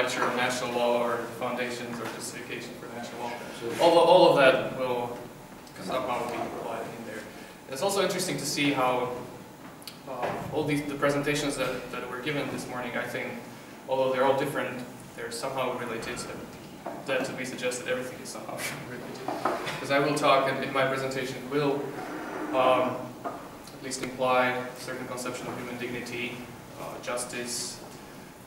lecture on natural law or foundations or justification for natural law. All of that will somehow be applied in there. It's also interesting to see how all the presentations that were given this morning, I think, although they're all different, they're somehow related. That to be suggested, everything is somehow related. Because I will talk, in my presentation will at least imply a certain conception of human dignity, justice,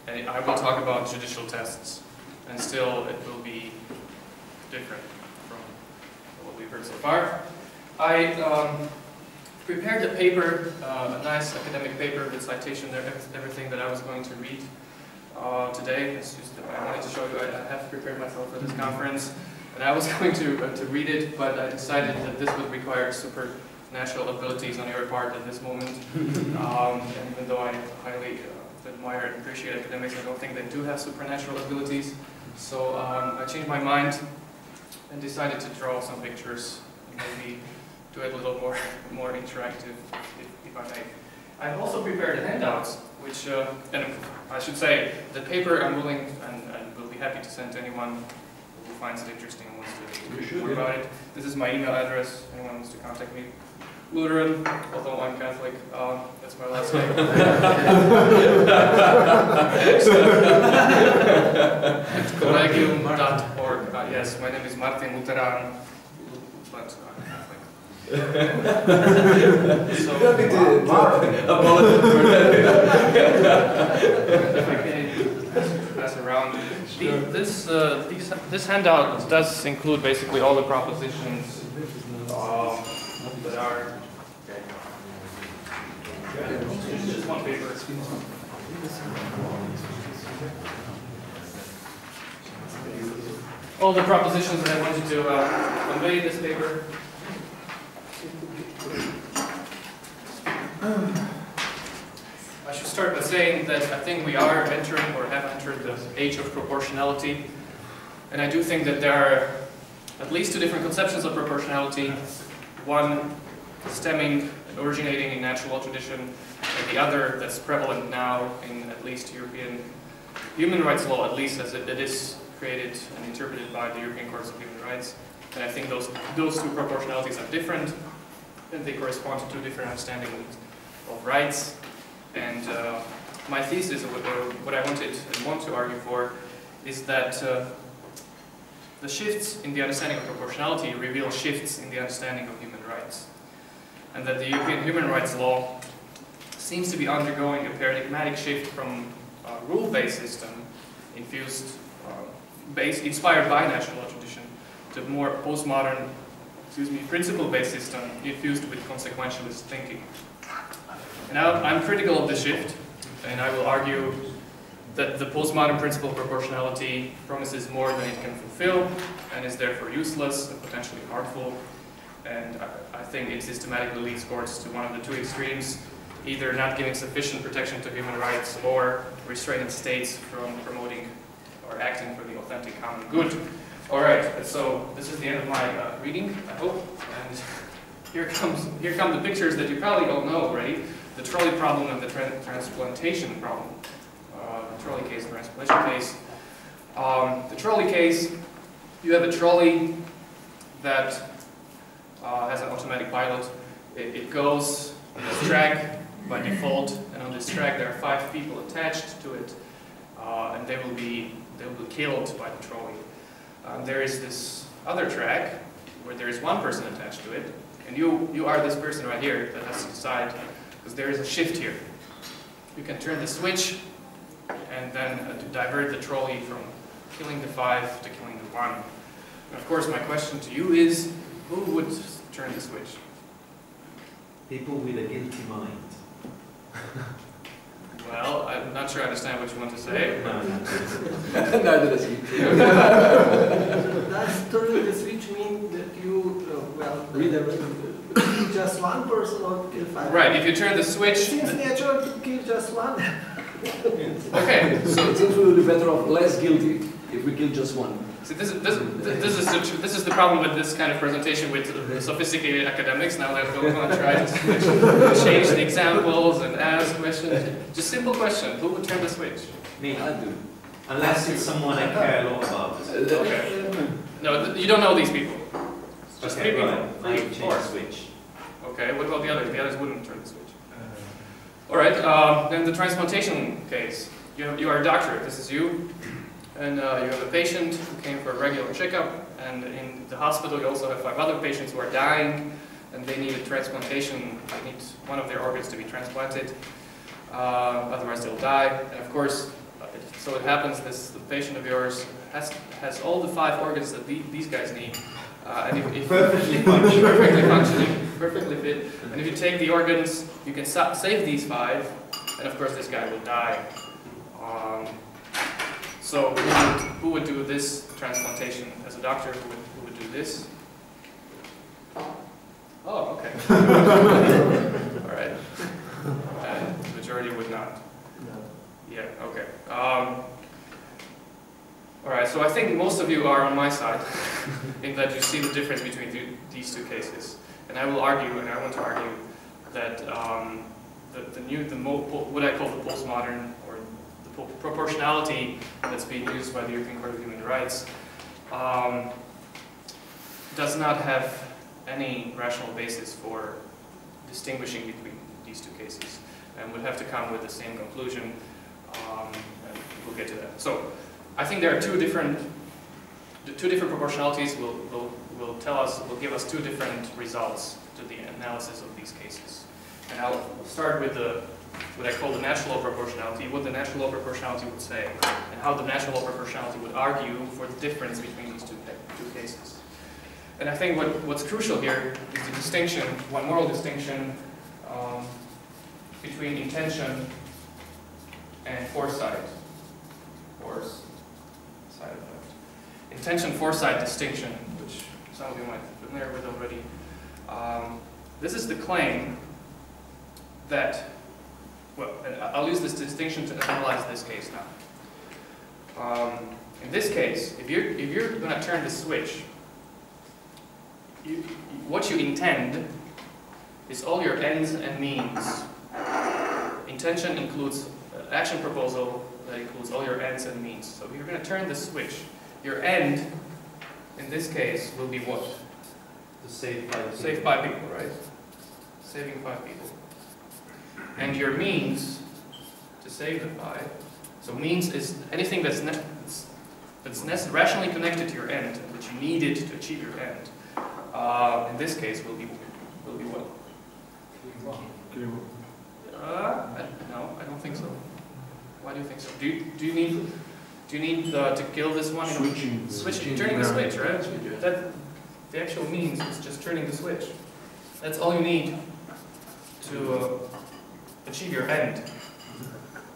and I will talk about judicial tests, and still it will be different from what we've heard so far. I prepared a paper, a nice academic paper with citation, everything that I was going to read today. It's just that I wanted to show you I have prepared myself for this conference, and I was going to read it, but I decided that this would require supernatural abilities on your part at this moment. And even though I highly admire and appreciate academics, I don't think they do have supernatural abilities. So I changed my mind and decided to draw some pictures and maybe do it a little more interactive, if I may. I've also prepared handouts, which, and I should say, the paper I'm willing and will be happy to send to anyone who finds it interesting and wants to read more about it. This is my email address, anyone wants to contact me. Lutheran, although I'm Catholic, that's my last name. Collegium.org. Yes, my name is Martin Lutheran, but I'm Catholic. So, if I can pass around. This handout does include basically all the propositions that are. It's just one paper. All the propositions that I wanted to convey in this paper. I should start by saying that I think we are entering or have entered the age of proportionality, and I do think that there are at least two different conceptions of proportionality, one stemming and originating in natural law tradition, and the other that's prevalent now in at least European human rights law, at least as it is created and interpreted by the European Courts of Human Rights. And I think those two proportionalities are different, and they correspond to two different understandings of rights. And my thesis, or what I wanted and want to argue for, is that the shifts in the understanding of proportionality reveal shifts in the understanding of human rights. And that the European human rights law seems to be undergoing a paradigmatic shift from a rule-based system inspired by natural law tradition to a more postmodern, principle-based system infused with consequentialist thinking. And I'm critical of this shift, and I will argue that the postmodern principle of proportionality promises more than it can fulfill, and is therefore useless and potentially harmful. And I think it systematically leads courts to one of the two extremes, either not giving sufficient protection to human rights or restraining states from promoting or acting for the authentic common good. All right, so this is the end of my reading, I hope. And here come the pictures that you probably all know already. The trolley problem and the transplantation problem. The trolley case, transplantation case. The trolley case, you have a trolley that has an automatic pilot. It goes on this track by default, and on this track there are 5 people attached to it, and they will be killed by the trolley. There is this other track where there is 1 person attached to it, and you are this person right here that has to decide, because there is a shift here. You can turn the switch and then to divert the trolley from killing the 5 to killing the 1. And of course, my question to you is, who would turn the switch? People with a guilty mind. Well, I'm not sure I understand what you want to say. Neither does he. Does turning the switch mean that you, kill just 1 person or kill 5? Right, if you turn the switch... It seems natural to kill just 1. Okay, so... It seems we will be better off less guilty if we kill just 1. See, this is the problem with this kind of presentation with sophisticated academics. Now they're going to try to change the examples and ask questions. Just simple question: who would turn the switch? Me, I do. Unless it's someone I care a lot about. Okay. No, you don't know these people. Just Okay, three people. right. Now you change the switch. Okay, what about the others? The others wouldn't turn the switch. All right, then the transplantation case. You are a doctor, this is you, and you have a patient who came for a regular checkup, and in the hospital you also have 5 other patients who are dying, and they need a transplantation. They need one of their organs to be transplanted, otherwise they'll die. And of course, so it happens the patient of yours has all the 5 organs that these guys need. And if Perfectly functioning. Perfectly functioning, perfectly fit. And if you take the organs, you can save these 5, and of course this guy will die. So who would do this transplantation as a doctor? Who would do this? Oh, okay. All right. And the majority would not. Yeah. Okay. All right. So I think most of you are on my side in that you see the difference between these 2 cases, and I will argue, and I want to argue that what I call the postmodern or the proportionality that's being used by the European Court of Human Rights does not have any rational basis for distinguishing between these 2 cases, and would have to come with the same conclusion, and we'll get to that. So I think there are two different proportionalities will give us 2 different results to the analysis of these cases. And I'll start with what I call the natural law proportionality, what the natural law proportionality would say, and how the natural law proportionality would argue for the difference between these two cases. And I think what's crucial here is the distinction, one moral distinction between intention and foresight. Side effect. Intention-foresight distinction, which some of you might be familiar with already. This is the claim that, well, I'll use this distinction to analyze this case now. In this case, if you're going to turn the switch, what you intend is all your ends and means. Intention includes action proposal that includes all your ends and means. So if you're going to turn the switch, your end, in this case, will be what? To save 5 people. Save 5 people, right? Saving 5 people. And your means to save the 5. So means is anything that's rationally connected to your end, and which you needed to achieve your end. In this case, will be what? No, I don't think so. Why do you think so? Do you need to kill this one? Turning the switch, right? That the actual means is just turning the switch. That's all you need to achieve your end.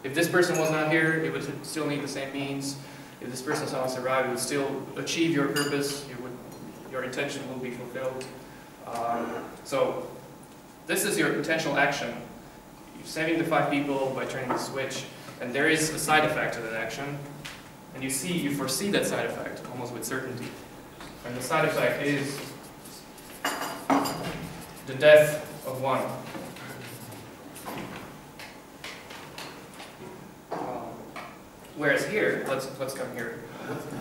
If this person was not here, it would still need the same means. If this person somehow survived, it would still achieve your purpose. Your intention will be fulfilled. So this is your intentional action. You're saving the 5 people by turning the switch, and there is a side effect to that action, and you foresee that side effect almost with certainty. And the side effect is the death of 1. Whereas here, let's come here.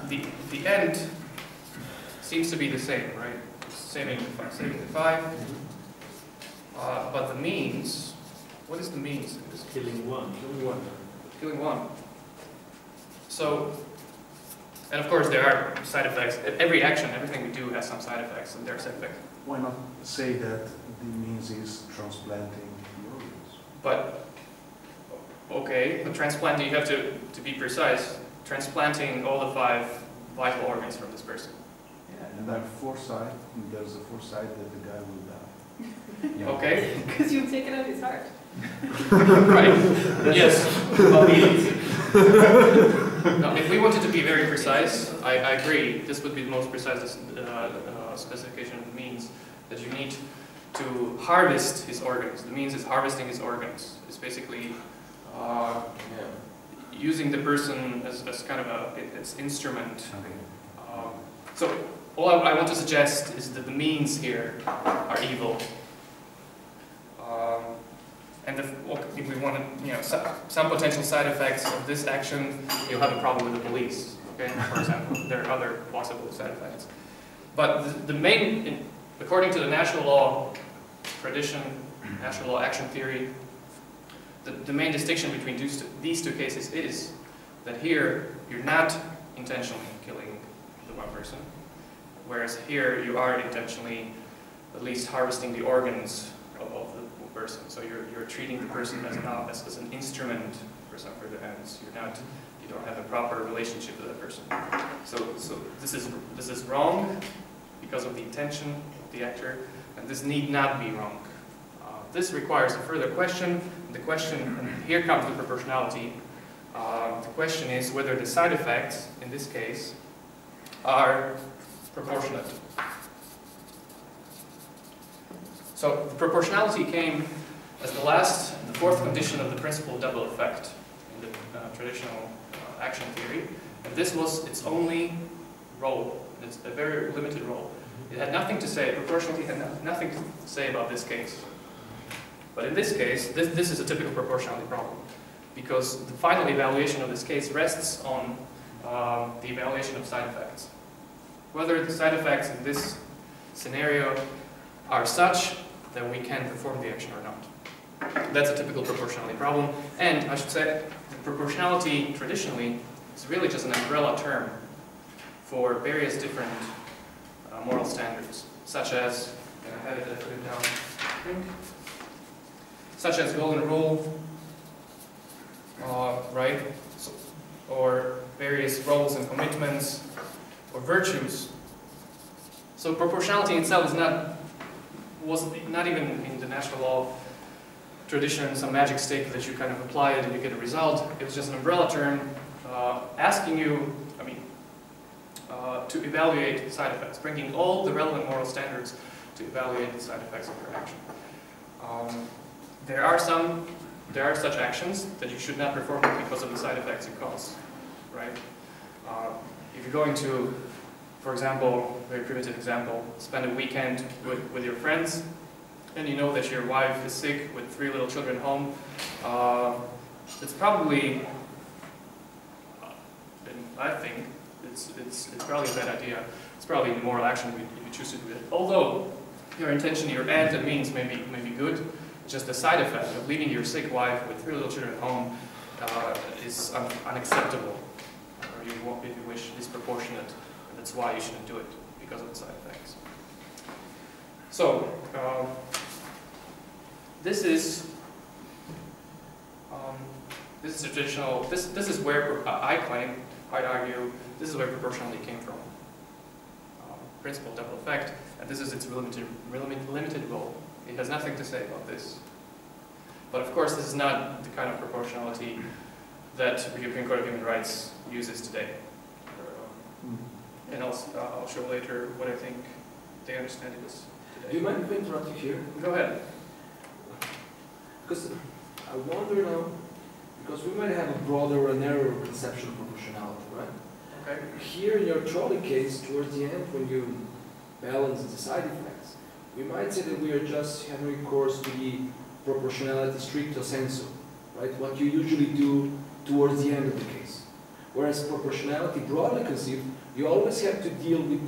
The end seems to be the same, right? Saving the 5. But the means, what is the means? Killing 1. Killing 1. So, and of course there are side effects. Every action, everything we do has some side effects, and there are side effects. Why not say that the means is transplanting the organs? But, okay, but transplanting, you have to be precise, transplanting all the 5 vital organs from this person. Yeah, and there's a foresight that the guy will die. Yeah. Okay? Because you've taken out his heart. Right. Yes. No, if we wanted to be very precise, I agree, this would be the most precise specification of the means, that you need to harvest his organs. The means is harvesting his organs. It's basically using the person as kind of its instrument. Okay. So all I want to suggest is that the means here are evil. And if we want to, some potential side effects of this action, you'll have a problem with the police, okay, for example. There are other possible side effects. But the main, according to the national law tradition, national law action theory, the main distinction between these two cases is that here, you're not intentionally killing the one person, whereas here, you are intentionally at least harvesting the organs of the person. So you're treating the person as an instrument for some further ends. You don't have a proper relationship with that person. So this is wrong because of the intention of the actor, and this need not be wrong. This requires a further question. The question, and here comes the proportionality. The question is whether the side effects, in this case, are proportionate. So the proportionality came as the fourth condition of the principle of double effect in the traditional action theory. And this was its only role. It's a very limited role. It had nothing to say, proportionality had nothing to say about this case. But in this case, this is a typical proportionality problem, because the final evaluation of this case rests on the evaluation of side effects. Whether the side effects in this scenario are such that we can perform the action or not. That's a typical proportionality problem. And I should say, the proportionality traditionally is really just an umbrella term for various different moral standards, such as, I put it down, I think, such as golden rule, right? So, or various roles and commitments, or virtues. So proportionality itself was not even in the natural law tradition some magic stick that you kind of apply it and you get a result. It was just an umbrella term asking you, to evaluate side effects, bringing all the relevant moral standards to evaluate the side effects of your action. There are such actions that you should not perform because of the side effects it causes, right? If you're going to, for example, very primitive example, spend a weekend with your friends, and you know that your wife is sick with 3 little children home, it's probably, I think, it's probably a bad idea. It's probably an immoral action if you choose to do it. Although your intention, your end and means may be good, just the side effect of leaving your sick wife with 3 little children at home is unacceptable, or if you wish, disproportionate. And that's why you shouldn't do it, because of the side effects. So this is traditional. This is where I argue, this is where proportionality came from. Principle of double effect, and this is its limited role. It has nothing to say about this. But of course, this is not the kind of proportionality that the European Court of Human Rights uses today. And I'll show later what I think they understand it as today. Do you mind if I interrupt you here? Go ahead. Because I wonder now, because we might have a broader or narrower conception of proportionality, right? Okay. Here in your trolley case, towards the end, when you balance the side effects, we might say that we are just having recourse to the proportionality stricto sensu, right? What you usually do towards the end of the case. Whereas proportionality, broadly conceived, you always have to deal with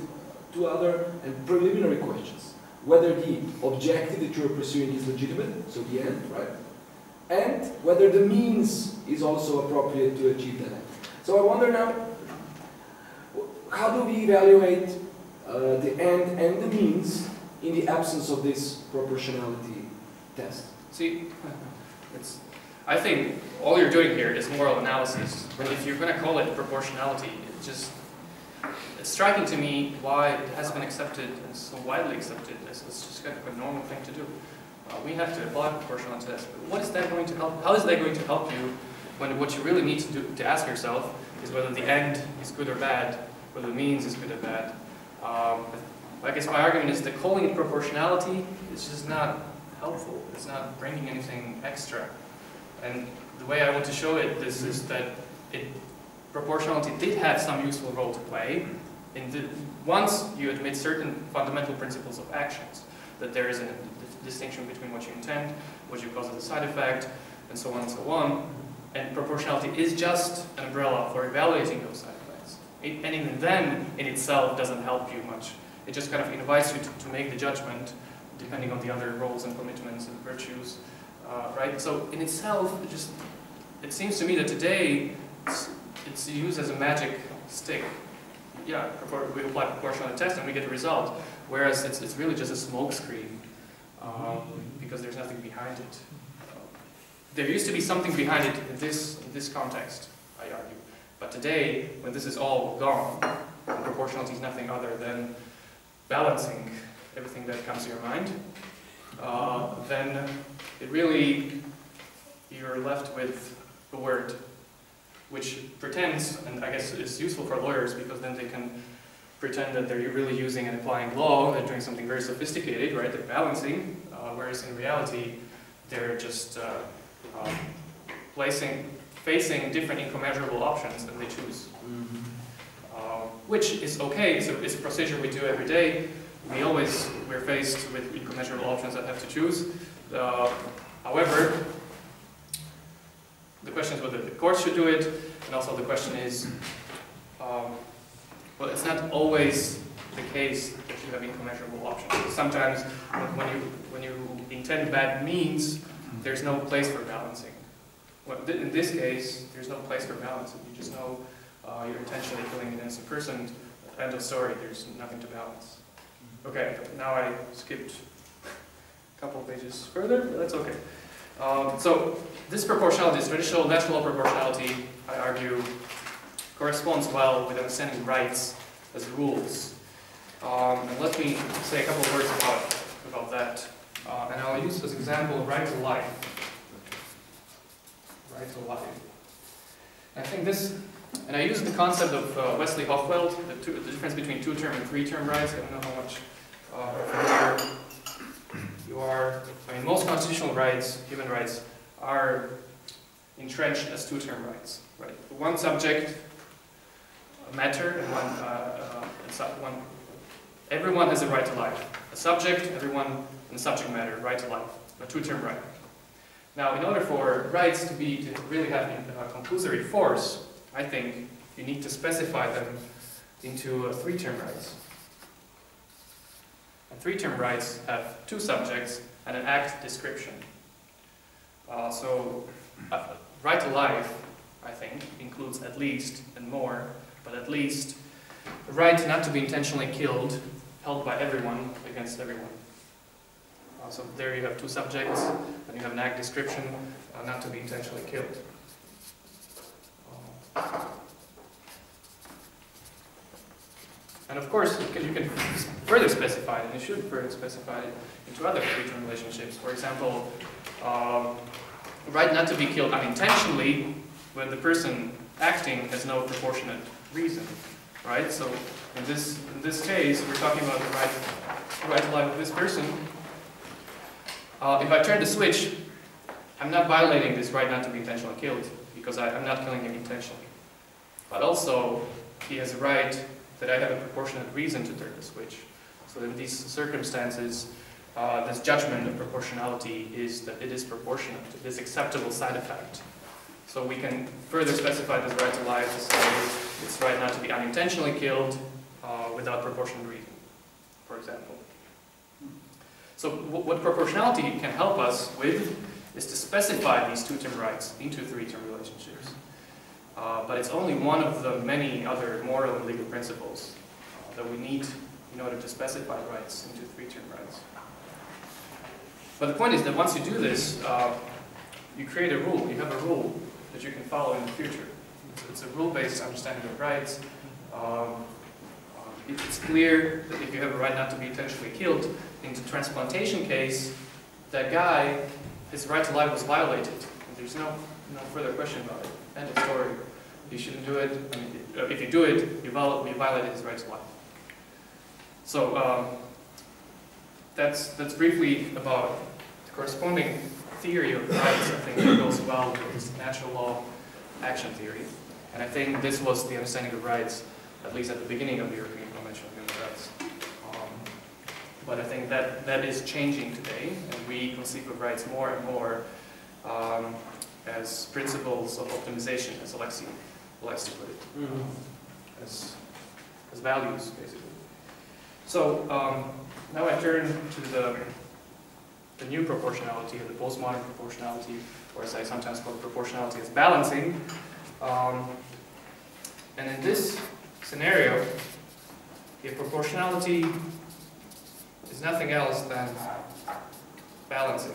2 other and preliminary questions. Whether the objective that you're pursuing is legitimate, so the end, right? And whether the means is also appropriate to achieve that end. So I wonder now, how do we evaluate the end and the means in the absence of this proportionality test? See, I think all you're doing here is moral analysis. And if you're going to call it proportionality, it's striking to me why it has been accepted and so widely accepted as it's just kind of a normal thing to do. We have to apply proportionality test. But what is that going to help? How is that going to help you when what you really need to do to ask yourself is whether the end is good or bad, whether the means is good or bad? I guess my argument is that calling it proportionality is just not helpful. It's not bringing anything extra. And the way I want to show it is that proportionality did have some useful role to play. Once you admit certain fundamental principles of actions, that there is a distinction between what you intend, what you cause as a side effect, and so on and so on. and proportionality is just an umbrella for evaluating those side effects. And even then, in itself, doesn't help you much. It just kind of invites you to make the judgment depending on the other roles and commitments and virtues, right? So in itself, it seems to me that today it's used as a magic stick. Yeah, we apply proportionality test and we get a result, whereas it's really just a smoke screen because there's nothing behind it. There used to be something behind it in this context, I argue. But today, when this is all gone, and proportionality is nothing other than balancing everything that comes to your mind, then it really, you're left with a word which pretends, and I guess is useful for lawyers because then they can pretend that they're really using and applying law, they're doing something very sophisticated, right? They're balancing, whereas in reality, they're just facing different incommensurable options and they choose. Which is okay, it's a procedure we do every day. We're faced with incommensurable options that have to choose. However, the question is whether the courts should do it, and also the question is, well, it's not always the case that you have incommensurable options. Sometimes when you intend bad means, there's no place for balancing. Well, in this case, there's no place for balancing. You just know you're intentionally killing an innocent person. End of story. There's nothing to balance. Okay, now I skipped a couple of pages further, but that's okay. So this proportionality, this traditional natural law proportionality, I argue, corresponds well with understanding rights as rules. And let me say a couple of words about that. And I'll use as example right to life. Right to life. And I think this, and I use the concept of Wesley Hochfeld, the difference between two-term and three-term rights. I don't know how much familiar you are. I mean, most constitutional rights, human rights, are entrenched as two-term rights. Right? One subject matter and everyone has a right to life. A subject, everyone, and subject matter, right to life. A two-term right. Now, in order for rights to really have conclusory force, I think you need to specify them into three-term rights. And three-term rights have two subjects and an act description. Right to life, I think, includes at least and more, but at least the right not to be intentionally killed, held by everyone against everyone. So there you have two subjects, and you have an act description, not to be intentionally killed. And of course, you can further specify it, and you should further specify it into other three-term relationships. For example, right not to be killed unintentionally when the person acting has no proportionate reason, right? So in this case, we're talking about the right to life of this person. If I turn the switch, I'm not violating this right not to be intentionally killed because I'm not killing him intentionally. But also, he has a right that I have a proportionate reason to turn the switch. So in these circumstances, this judgment of proportionality is that it is proportionate to this acceptable side effect. So we can further specify this right to life to say it's right not to be unintentionally killed without proportionate reason, for example. So what proportionality can help us with is to specify these two-term rights into three-term relationships. But it's only one of the many other moral and legal principles that we need in order to specify rights into three-term rights. But the point is that once you do this, you create a rule. You have a rule that you can follow in the future. It's a rule-based understanding of rights. It's clear that if you have a right not to be intentionally killed, in the transplantation case, that guy, his right to life was violated. And there's no further question about it. End of story. You shouldn't do it. I mean, if you do it, you violated his right to life. So that's briefly about the corresponding theory of rights. I think that goes well with this natural law action theory. And I think this was the understanding of rights, at least at the beginning of the European Convention of Human Rights. But I think that is changing today, and we conceive of rights more and more as principles of optimization, as Alexei likes to put it, as values, basically. So now I turn to the new proportionality, or the postmodern proportionality, or as I sometimes call it, proportionality as balancing. And in this scenario, if proportionality is nothing else than balancing.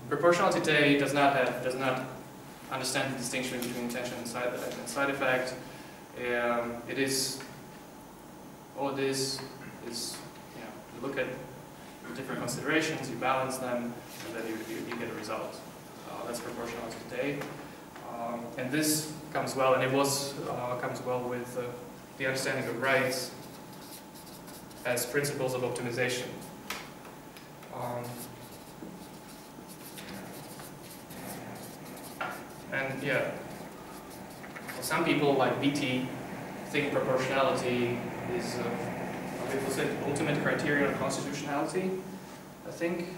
Proportionality today does not understand the distinction between intention and side effect. It is all it is you look at different considerations, you balance them, and then you get a result. That's proportionality today, and this comes well, and it comes well with the understanding of rights as principles of optimization. And yeah, some people like BT think proportionality is ultimate criterion of constitutionality, I think.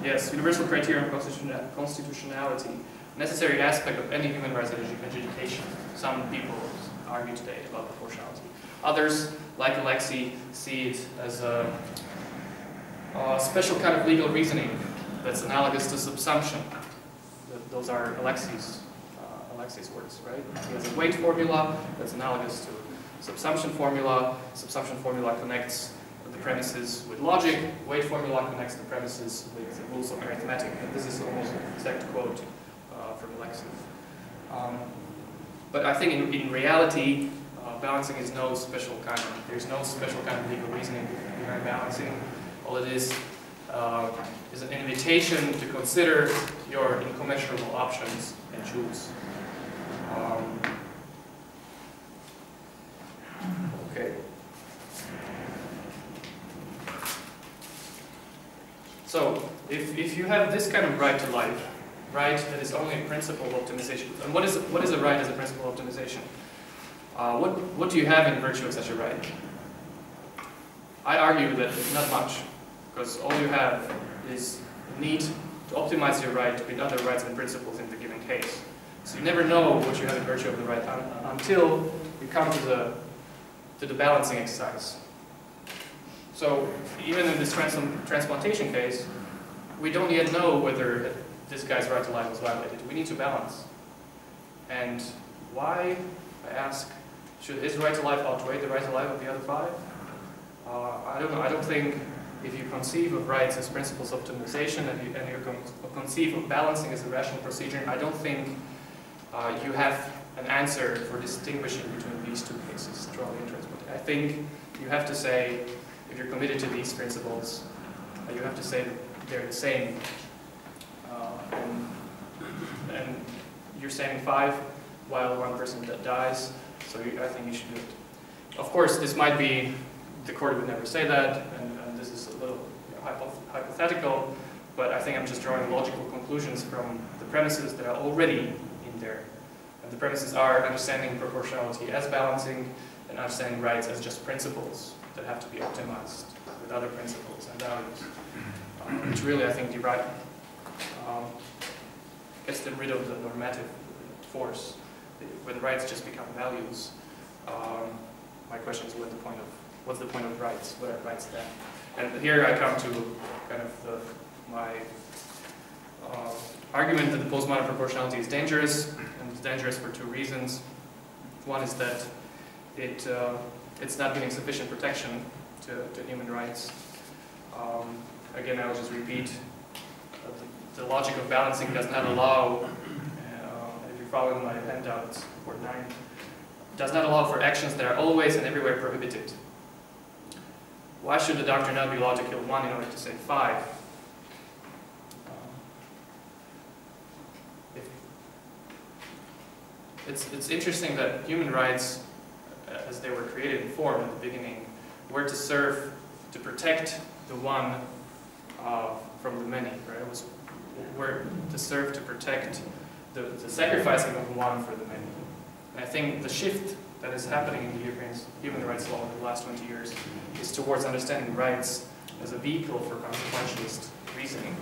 Yes, universal criterion of constitutionality, necessary aspect of any human rights adjudication. Some people argue today about proportionality. Others, like Alexei, see it as a special kind of legal reasoning that's analogous to subsumption. Those are Alexei's words, right? He has a weight formula that's analogous to subsumption formula. Subsumption formula connects the premises with logic. Weight formula connects the premises with the rules of arithmetic. And this is almost an exact quote from Alexei. But I think in reality, balancing is no special kind of, there's no special kind of legal reasoning behind balancing. All it is an invitation to consider your incommensurable options and choose. Okay. So, if you have this kind of right to life, right that is only a principle of optimization, and what is a right as a principle of optimization? What do you have in virtue of such a right? I argue that not much, because all you have is the need to optimize your right with other rights and principles in the given case. So you never know what you have in virtue of the right until you come to the balancing exercise. So even in this transplantation case, we don't yet know whether this guy's right to life was violated. We need to balance. And why, I ask, should his right to life outweigh the right to life of the other five? I don't know. I don't think if you conceive of rights as principles of optimization and you conceive of balancing as a rational procedure, I don't think you have an answer for distinguishing between these two cases, strongly interested. I think you have to say, if you're committed to these principles, you have to say that they're the same. And you're saying 5 while one person dies, so I think you should do it. Of course, this might be, the court would never say that, and this is a little hypothetical, but I think I'm just drawing logical conclusions from the premises that are already in there. And the premises are understanding proportionality as balancing, and understanding rights as just principles that have to be optimized with other principles and values, which really, I think, gets them rid of the normative force. When rights just become values, my question is, what's the point of rights? What are rights then? And here I come to kind of my argument that the postmodern proportionality is dangerous, and it's dangerous for 2 reasons. One is that it's not giving sufficient protection to human rights. Again, I will just repeat, the logic of balancing does not allow, if you're following my handout, it's report 9, does not allow for actions that are always and everywhere prohibited. Why should the doctor not be allowed to kill 1 in order to save 5? It's interesting that human rights, as they were created and formed at the beginning, were to serve to protect the one from the many, right? Were to serve to protect the sacrificing of one for the many. And I think the shift that is happening in the European human rights law in the last 20 years is towards understanding rights as a vehicle for consequentialist reasoning.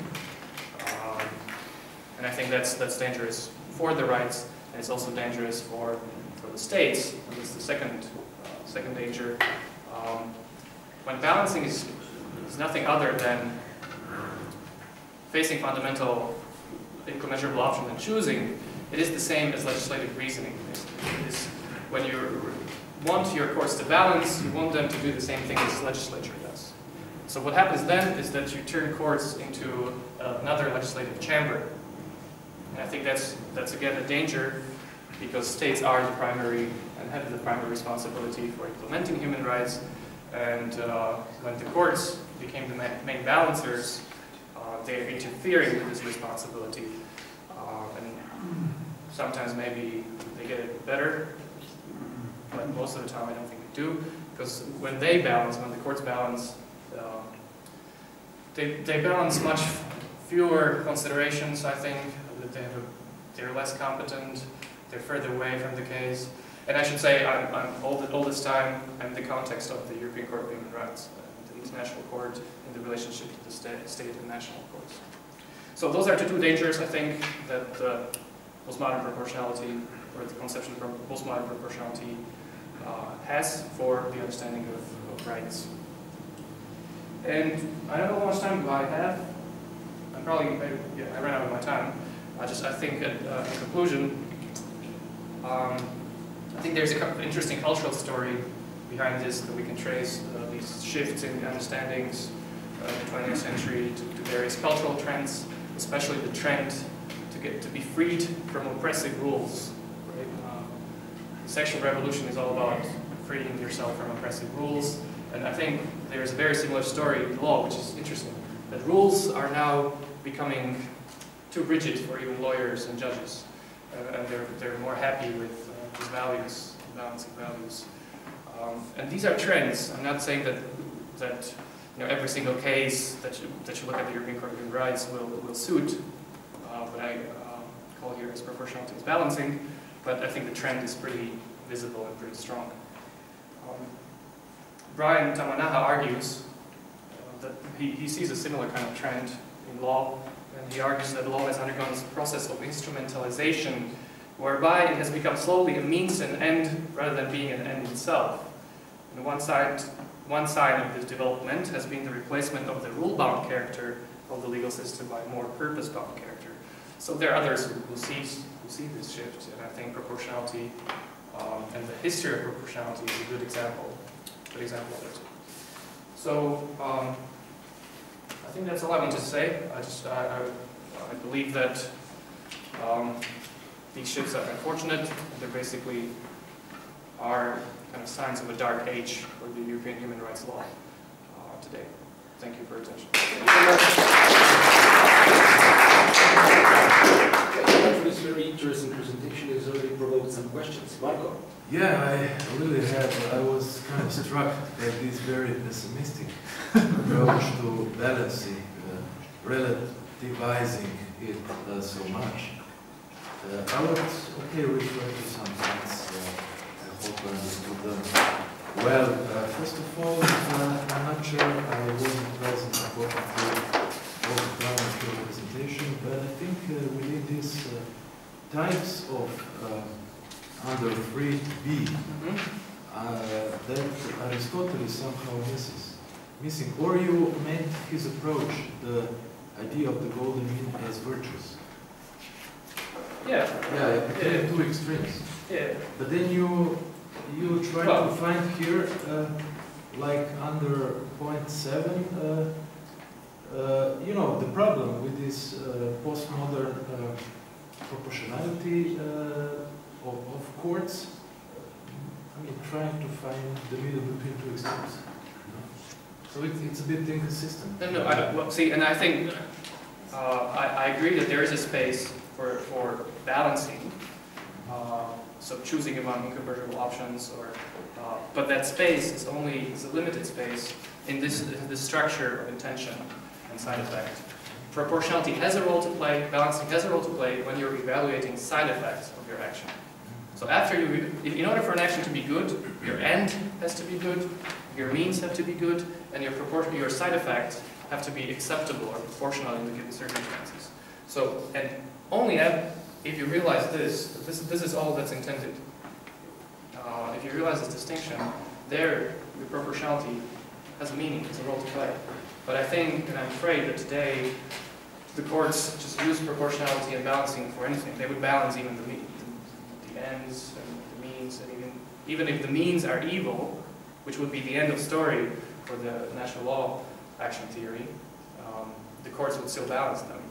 And I think that's dangerous for the rights, and it's also dangerous for the states. And this is the second danger. When balancing is nothing other than facing fundamental incommensurable options and choosing, it is the same as legislative reasoning. It is when you want your courts to balance, you want them to do the same thing as the legislature does. So what happens then is that you turn courts into another legislative chamber. And I think that's again a danger, because states are the primary and have the primary responsibility for implementing human rights. And when the courts became the main balancers, they're interfering with this responsibility. And sometimes maybe they get it better, but most of the time I don't think they do. Because when they balance, when the courts balance, they balance much fewer considerations, I think. That they're less competent, they're further away from the case. And I should say, I'm all this time, I'm in the context of the European Court of Human Rights, the International Court, in the relationship to the state and national courts. So those are the two dangers, I think, that postmodern proportionality, or the conception of postmodern proportionality, has for the understanding of rights. And I don't know how much time do I have. I ran out of my time. I think in conclusion, I think there's an interesting cultural story behind this that we can trace these shifts in understandings in the 20th century to various cultural trends, especially the trend to be freed from oppressive rules. Right? The sexual revolution is all about freeing yourself from oppressive rules, and I think there's a very similar story in law, which is interesting. That rules are now becoming too rigid for even lawyers and judges, and they're more happy with these values, balancing values. And these are trends. I'm not saying that every single case that you look at the European Court of Human Rights will suit what I call here as proportionality as balancing, but I think the trend is pretty visible and pretty strong. Brian Tamanaha argues that he sees a similar kind of trend in law, and he argues that law has undergone this process of instrumentalization, whereby it has become slowly a means to an end rather than being an end itself. And one side of this development has been the replacement of the rule-bound character of the legal system by a more purpose-bound character. So there are others who see this shift, and I think proportionality and the history of proportionality is a good example of it. So I think that's all I want to say. I believe that these shifts are unfortunate. They basically are kind of signs of a dark age for the European human rights law today. Thank you for your attention. Thank you for this very interesting presentation. It's already provoked some questions. Marco? Yeah, I really have. I was kind of struck by this very pessimistic approach to balancing, relativizing it so much. I would refer to some things. I hope I understood them well. First of all, I'm not sure I wasn't present unfortunately all the time of your presentation, but I think within these types of under 3b, that Aristotle is somehow missing. Or you meant his approach, the idea of the golden mean as virtues. Yeah. Yeah, it became two extremes. Yeah. But then you try to find here, like under point 7, the problem with this postmodern proportionality of courts. I mean, trying to find the middle between two extremes. So it's a bit inconsistent. No, see, and I think I agree that there is a space for balancing, so choosing among incontrovertible options, but that space is a limited space in this structure of intention and side effect. Proportionality has a role to play, balancing has a role to play when you're evaluating side effects of your action. So in order for an action to be good, your end has to be good, your means have to be good, and your side effects have to be acceptable or proportional in the given circumstances. So, and only if you realize this is all that's intended. If you realize this distinction, there, the proportionality has a meaning, has a role to play. But I think, and I'm afraid that today, the courts just use proportionality and balancing for anything. They would balance even the ends and the means, and even if the means are evil, which would be the end of story for the natural law action theory, the courts would still balance them.